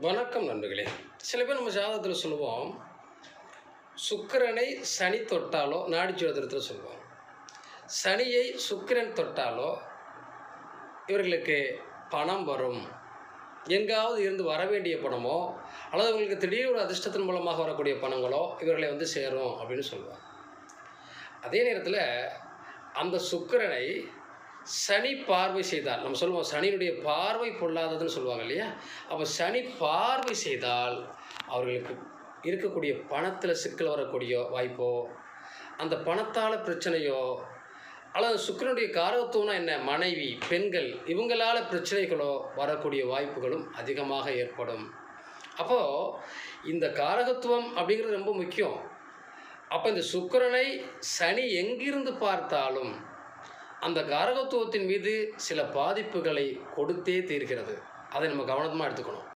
வணக்கம் நண்பர்களே. சில பேர் நம்ம ஜாதகத்தில் சொல்லுவோம், சுக்கிரனை சனி தொட்டாலோ நாடி ஜோதிடத்தில் சொல்லுவோம், சனியை சுக்கிரன் தொட்டாலோ இவர்களுக்கு பணம் வரும், எங்காவது இருந்து வர வேண்டிய பணமோ அல்லது அவங்களுக்கு திடீர் ஒரு அதிர்ஷ்டத்தின் மூலமாக வரக்கூடிய பணங்களோ இவர்களை வந்து சேரும் அப்படின்னு சொல்லுவாங்க. அதே நேரத்தில் அந்த சுக்கிரனை சனி பார்வை செய்தால், நம்ம சொல்லுவோம் சனியினுடைய பார்வை பொல்லாததுன்னு சொல்லுவாங்க இல்லையா? அப்போ சனி பார்வை செய்தால் அவர்களுக்கு இருக்கக்கூடிய பணத்தில் சிக்கல் வரக்கூடிய வாய்ப்போ, அந்த பணத்தால் பிரச்சனையோ, அல்லது சுக்கிரனுடைய காரகத்துவம்னா என்ன, மனைவி பெண்கள் இவங்களால் பிரச்சனைகளோ வரக்கூடிய வாய்ப்புகளும் அதிகமாக ஏற்படும். அப்போது இந்த காரகத்துவம் அப்படிங்கிறது ரொம்ப முக்கியம். அப்போ இந்த சுக்கிரனை சனி எங்கிருந்து பார்த்தாலும் அந்த காரகத்துவத்தின் மீது சில பாதிப்புகளை கொடுத்தே தீர்கிறது. அதை நம்ம கவனமாக எடுத்துக்கணும்.